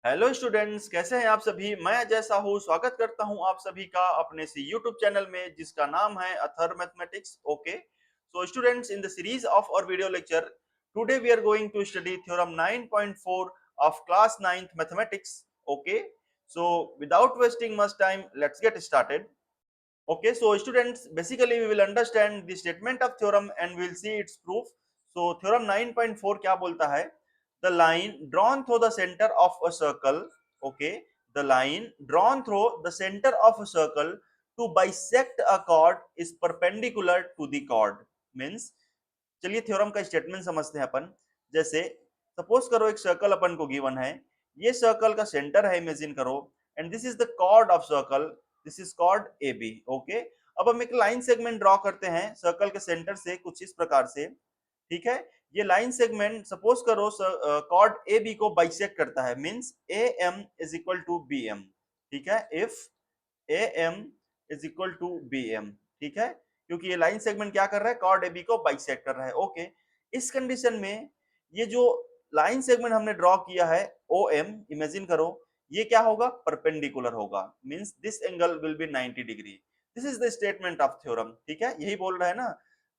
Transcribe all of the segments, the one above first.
Hello students, कैसे हैं आप सभी। मैं अजय साहू स्वागत करता हूं आप सभी का अपने सी यूट्यूब चैनल में जिसका नाम है Athar mathematics. Okay, so students, in the series of our video lecture today we are going to study theorem 9.4 of class 9th mathematics. Okay, so without wasting much time let's get started. Okay, so students, basically we will understand the statement of theorem and we will see its proof. So theorem 9.4 क्या बोलता है? The line drawn through the center of a circle, okay, the line drawn through the center of a circle to bisect a chord is perpendicular to the chord. Means, चलिए theorem का statement समझते हैं अपन। जैसे suppose करो एक circle अपन को given है, ये सर्कल का सेंटर है, इमेजिन करो, and this is the chord of circle, this is chord A B. Okay, अब हम एक लाइन सेगमेंट ड्रॉ करते हैं सर्कल के सेंटर से कुछ इस प्रकार से। ठीक है, ये लाइन सेगमेंट सपोज करो कॉर्ड ए बी को बाइसेक्ट करता है, means A M is equal to B M. ठीक है, if A M is equal to B M. ठीक है, क्योंकि ये लाइन सेगमेंट क्या कर रहा है, कॉर्ड ए बी को बाइसेक्ट कर रहा है। ओके, इस कंडीशन में ये जो लाइन सेगमेंट हमने ड्रॉ किया है ओ एम, इमेजिन करो, ये क्या होगा, परपेंडिकुलर होगा, means this angle will be 90 degree. This is the statement of theorem. ठीक है, यही बोल रहा है ना,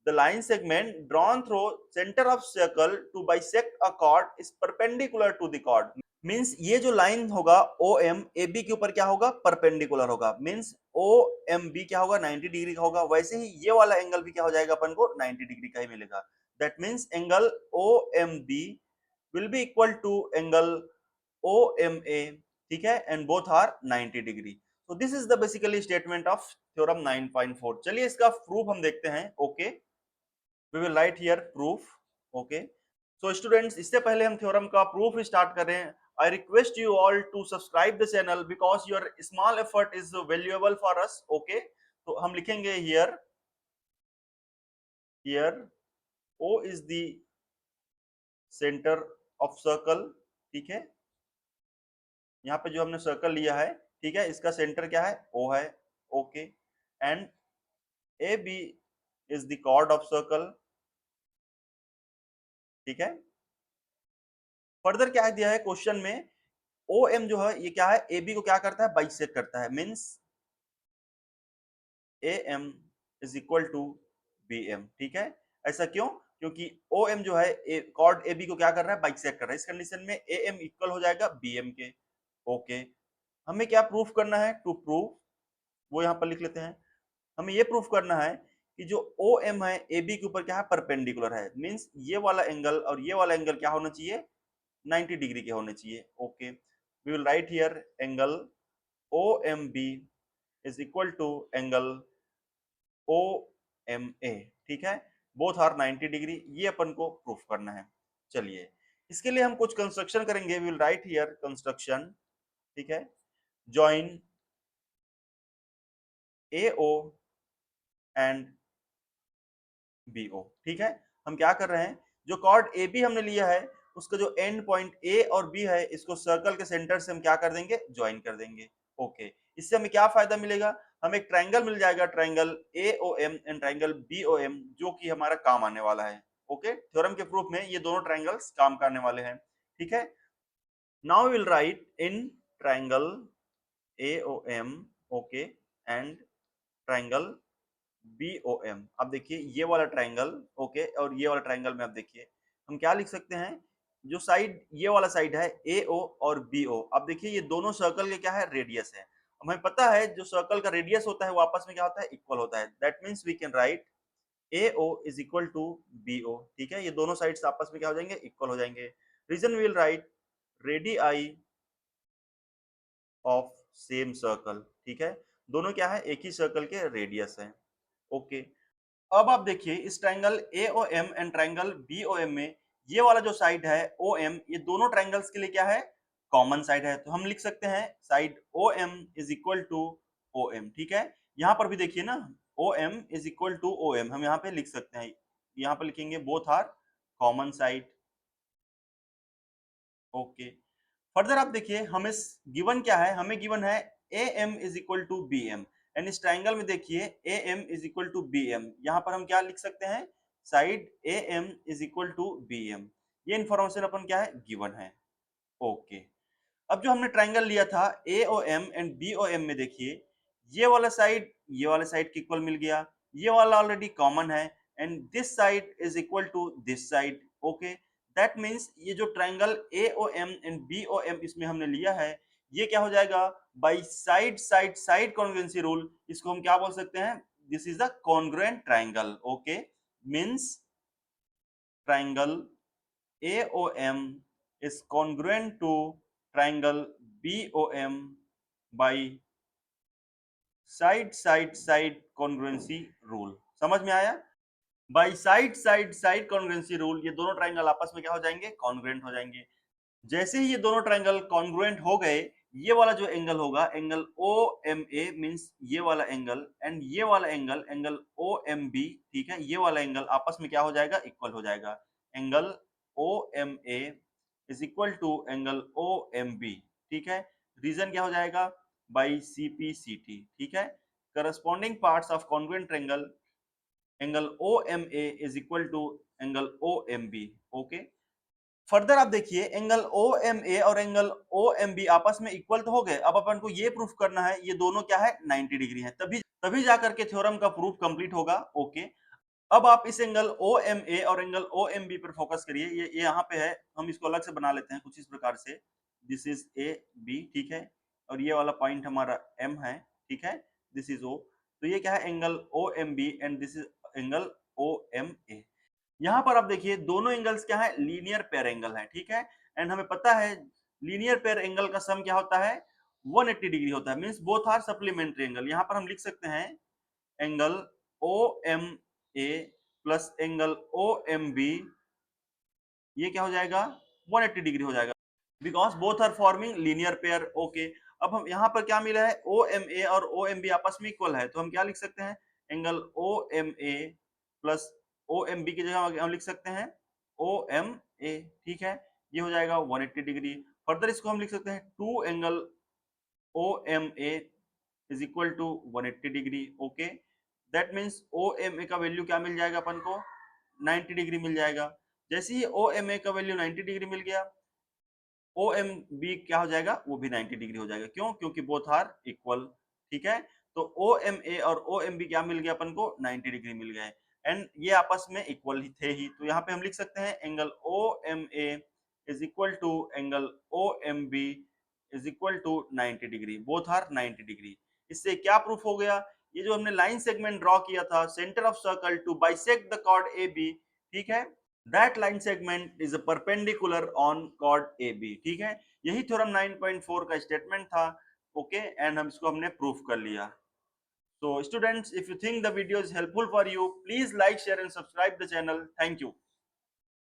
the line segment drawn through centre of circle to bisect a chord is perpendicular to the chord. Means ये जो लाइन होगा ओ एम ए बी के ऊपर क्या होगा, परपेंडिकुलर होगा, मींस ओ एम बी क्या होगा, 90 डिग्री का होगा। वैसे ही ये वाला एंगल भी क्या हो जाएगा, अपन को 90 डिग्री का ही मिलेगा। That means angle O M B will be equal to angle OMA, ठीक है, and both are 90 degree. so this is the basically statement of theorem 9.4। चलिए इसका प्रूफ हम देखते हैं। Okay, we will write here proof। Okay, so students, इससे पहले हम थ्योरम का प्रूफ स्टार्ट करें, I request you all to subscribe the channel because your small effort is valuable for us। okay, तो हम लिखेंगे here O is the center of circle। ठीक है, यहाँ पे जो हमने सर्कल लिया है, ठीक है, इसका सेंटर क्या है, ओ है। Okay, and A B is the chord of circle. ठीक है, फर्दर क्या दिया है क्वेश्चन में, ओ एम जो है ये क्या है, ए बी को क्या करता है, बाइसेक्ट करता है, means A M is equal to B M. ठीक है, ऐसा क्यों, क्योंकि ओ एम जो है कॉर्ड ए बी को क्या कर रहा है, बाइसेक्ट कर रहा है। इस कंडीशन में ए एम इक्वल हो जाएगा बी एम के। ओके, हमें क्या प्रूफ करना है, टू प्रूव, वो यहाँ पर लिख लेते हैं। हमें ये प्रूफ करना है कि जो ओ एम है ए बी के ऊपर क्या है, परपेंडिकुलर है, मींस ये वाला एंगल और ये वाला एंगल क्या होना चाहिए, 90 डिग्री के होने चाहिए। Okay, we will write here angle O M B is equal to angle O M A. ठीक है, बोथ आर 90 डिग्री, ये अपन को प्रूफ करना है। चलिए इसके लिए हम कुछ कंस्ट्रक्शन करेंगे। We will write here construction. ठीक है, join A O and B O. ठीक है, हम क्या कर रहे हैं, जो कॉर्ड ए बी हमने लिया है उसका जो एंड पॉइंट ए और बी है, इसको सर्कल के सेंटर से हम क्या कर देंगे, ज्वाइन कर देंगे। ओके, इससे हमें क्या फायदा मिलेगा, हमें एक ट्रायंगल मिल जाएगा, triangle A O M and triangle B O M, जो कि हमारा काम आने वाला है। ओके, थ्योरम के प्रूफ में ये दोनों ट्रायंगल्स काम करने वाले हैं। ठीक है, now will write in triangle A O M, okay, and triangle B O M. अब देखिए ये वाला ट्राइंगल, ओके, और ये वाला ट्राइंगल में अब देखिए हम क्या लिख सकते हैं, जो साइड ये वाला साइड है ए ओ और बी ओ, अब देखिए ये दोनों सर्कल के क्या है, रेडियस है। हमें पता है जो सर्कल का रेडियस होता है वो आपस में क्या होता है, इक्वल होता है। That means we can write A O is equal to B O. ठीक है, ये दोनों साइड्स आपस में क्या हो जाएंगे, इक्वल हो जाएंगे। Reason will write radii of same circle. ठीक है, दोनों क्या है, एक ही सर्कल के रेडियस है। ओके, अब आप देखिए इस triangle A O M and triangle B O M में ये वाला जो साइड है ओ एम, ये दोनों ट्रायंगल्स के लिए क्या है, कॉमन साइड है। तो हम लिख सकते हैं side O M is equal to O M. ठीक है, यहाँ पर भी देखिए ना, O M is equal to O M, हम यहाँ पे लिख सकते हैं, यहाँ पे लिखेंगे both are common side. Okay, further आप देखिए हमें गिवन क्या है, हमें गिवन है A M is equal to B M, and इस ट्राइंगल में देखिए A M is equal to B M, यहाँ पर हम क्या लिख सकते हैं, side A M is equal to B M. ये इंफॉर्मेशन अपन क्या है, गिवन है। ओके, अब जो हमने ट्राइंगल लिया था AOM एंड BOM में देखिए, ये वाला साइड के इक्वल मिल गया, ये वाला ऑलरेडी कॉमन है and this side is equal to this side. Okay, that means ये जो ट्राइंगल AOM एंड BOM इसमें हमने लिया है, ये क्या हो जाएगा, by side side side congruency rule, इसको हम क्या बोल सकते हैं, this is the congruent triangle. Okay, means triangle AOM is congruent to triangle BOM by side side side congruency rule। समझ में आया? By side side side congruency rule ये दोनों ट्राइंगल आपस में क्या हो जाएंगे, कॉन्ग्रुएंट हो जाएंगे। जैसे ही ये दोनों ट्राइंगल कॉन्ग्रुएंट हो गए, ये वाला जो एंगल होगा, एंगल OMA मींस ये वाला एंगल एंड ये वाला एंगल, एंगल OMB, ठीक है, ये वाला एंगल आपस में क्या हो जाएगा, इक्वल हो जाएगा। Angle OMA is equal to angle OMB, ठीक है। रीजन क्या हो जाएगा, बाई CPCT, ठीक है। Corresponding parts of congruent triangle, angle OMA is equal to angle OMB। Okay, further आप देखिए एंगल OMA और एंगल OMB आपस में इक्वल तो हो गए, अब अपन को ये प्रूफ करना है ये दोनों क्या है, 90 डिग्री है, तभी तभी जाकर के थ्योरम का प्रूफ कंप्लीट होगा। ओके, अब आप इस एंगल OMA और एंगल OMB पर फोकस करिए, ये यहाँ पे है, हम इसको अलग से बना लेते हैं कुछ इस प्रकार से, दिस इज AB, ठीक है, और ये वाला पॉइंट हमारा M है, ठीक है, दिस इज O, तो ये क्या है, angle OMB and this is angle OMA। यहाँ पर आप देखिए दोनों एंगल्स क्या है, लीनियर पेयर एंगल है, ठीक है, एंड हमें पता है लीनियर पेयर एंगल का सम क्या होता है, 180 डिग्री होता है, means both are supplementary angle. यहाँ पर हम लिख सकते हैं angle OMA plus angle OMB, ये क्या हो जाएगा, 180 डिग्री हो जाएगा, because both are forming linear pair. Okay, अब हम यहाँ पर क्या मिला है, OMA और OMB आपस में इक्वल है, तो हम क्या लिख सकते हैं, एंगल OMA प्लस OMB की जगह हम लिख सकते हैं OMA, ठीक है, ये हो जाएगा 180 डिग्री। फर्दर इसको हम लिख सकते हैं two angle OMA is equal to 180 degree. Okay, that means OMA का वैल्यू क्या मिल जाएगा अपन को, 90 डिग्री मिल जाएगा। जैसे ही OMA का वैल्यू 90 डिग्री मिल गया, OMB क्या हो जाएगा, वो भी 90 डिग्री हो जाएगा, क्यों, क्योंकि बोथ आर इक्वल, ठीक है। तो OMA और OMB क्या मिल गया अपन को, 90 डिग्री मिल गए एंड ये आपस में इक्वल ही थे ही, तो यहाँ पे हम लिख सकते हैं angle OMA is equal to angle OMB is equal to 90 degree, both are 90 degree. इससे क्या प्रूफ हो गया, ये जो हमने लाइन सेगमेंट ड्रॉ किया था centre of circle to bisect the chord AB, ठीक है, that line segment is perpendicular on chord AB, ठीक है, यही थ्योरम 9.4 का स्टेटमेंट था। ओके, एंड हम इसको हमने प्रूफ कर लिया। So students, if you think the video is helpful for you, please like, share and subscribe the channel. Thank you.